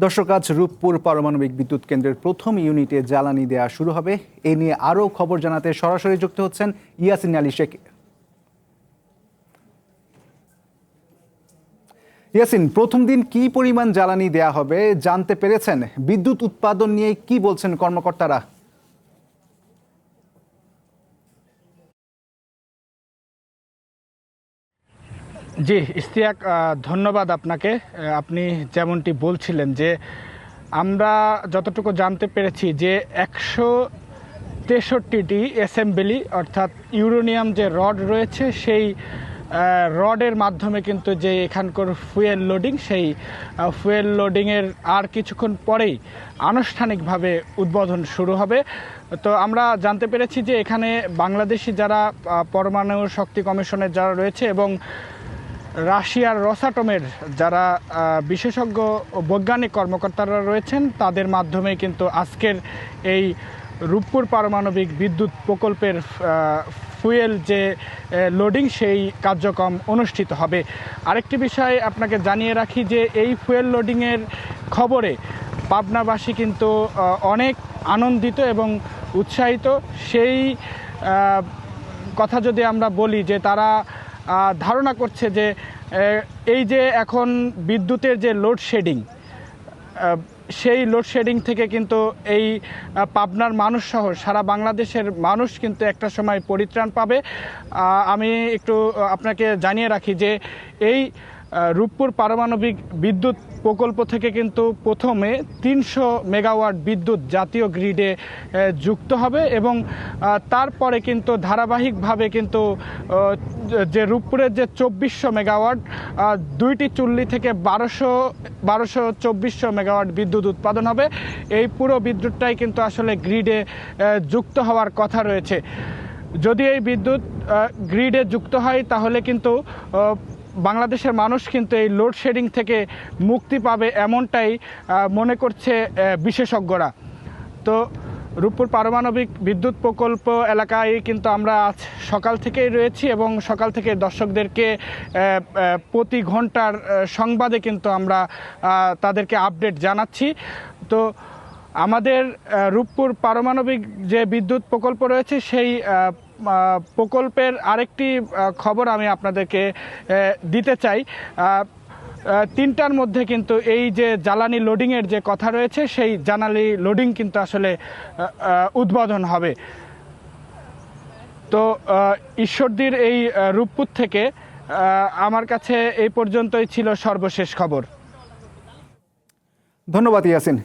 দর্শক, আজ রূপপুর পারমাণবিক বিদ্যুৎ কেন্দ্রের প্রথম ইউনিটে জ্বালানি দেওয়া শুরু হবে। এ নিয়ে আরও খবর জানাতে সরাসরি যুক্ত হচ্ছেন ইয়াসিন আলী শেখ। ইয়াসিন, প্রথম দিন কি পরিমাণ জ্বালানি দেয়া হবে জানতে পেরেছেন? বিদ্যুৎ উৎপাদন নিয়ে কি বলছেন কর্মকর্তারা? জি ইশতিয়াক, ধন্যবাদ আপনাকে। আপনি যেমনটি বলছিলেন যে আমরা যতটুকু জানতে পেরেছি যে 163টি অ্যাসেম্বলি অর্থাৎ ইউরেনিয়াম যে রড রয়েছে সেই রডের মাধ্যমে কিন্তু যে এখানকার ফুয়েল লোডিং, সেই ফুয়েল লোডিংয়ের আর কিছুক্ষণ পরেই আনুষ্ঠানিকভাবে উদ্বোধন শুরু হবে। তো আমরা জানতে পেরেছি যে এখানে বাংলাদেশি যারা পরমাণু শক্তি কমিশনের যারা রয়েছে এবং রাশিয়ার রসাটমের যারা বিশেষজ্ঞ বৈজ্ঞানিক কর্মকর্তারা রয়েছেন তাদের মাধ্যমে কিন্তু আজকের এই রূপপুর পারমাণবিক বিদ্যুৎ প্রকল্পের ফুয়েল যে লোডিং সেই কার্যক্রম অনুষ্ঠিত হবে। আরেকটি বিষয় আপনাকে জানিয়ে রাখি যে এই ফুয়েল লোডিংয়ের খবরে পাবনাবাসী কিন্তু অনেক আনন্দিত এবং উৎসাহিত। সেই কথা যদি আমরা বলি যে তারা ধারণা করছে যে এই যে এখন বিদ্যুতের যে লোডশেডিং, সেই লোডশেডিং থেকে কিন্তু এই পাবনার মানুষ সহ সারা বাংলাদেশের মানুষ কিন্তু একটা সময় পরিত্রাণ পাবে। আমি একটু আপনাকে জানিয়ে রাখি যে এই রূপপুর পারমাণবিক বিদ্যুৎ প্রকল্প থেকে কিন্তু প্রথমে 300 মেগাওয়াট বিদ্যুৎ জাতীয় গ্রিডে যুক্ত হবে এবং তারপরে কিন্তু ধারাবাহিকভাবে কিন্তু যে রূপপুরের যে 2400 মেগাওয়াট, দুইটি চুল্লি থেকে 1224 মেগাওয়াট বিদ্যুৎ উৎপাদন হবে। এই পুরো বিদ্যুৎটাই কিন্তু আসলে গ্রিডে যুক্ত হওয়ার কথা রয়েছে। যদি এই বিদ্যুৎ গ্রিডে যুক্ত হয় তাহলে কিন্তু বাংলাদেশের মানুষ কিন্তু এই লোডশেডিং থেকে মুক্তি পাবে, এমনটাই মনে করছে বিশেষজ্ঞরা। তো রূপপুর পারমাণবিক বিদ্যুৎ প্রকল্প এলাকায় কিন্তু আমরা আজ সকাল থেকেই রয়েছি এবং সকাল থেকে দর্শকদেরকে প্রতি ঘন্টার সংবাদে কিন্তু আমরা তাদেরকে আপডেট জানাচ্ছি। তো আমাদের রূপপুর পারমাণবিক যে বিদ্যুৎ প্রকল্প রয়েছে সেই প্রকল্পের আরেকটি খবর আমি আপনাদেরকে দিতে চাই। 3টার মধ্যে কিন্তু এই যে জ্বালানি লোডিংয়ের যে কথা রয়েছে সেই জ্বালানি লোডিং কিন্তু আসলে উদ্বোধন হবে। তো ঈশ্বরদীর এই রূপপুর থেকে আমার কাছে এই পর্যন্তই ছিল সর্বশেষ খবর। ধন্যবাদ ইয়াসিন।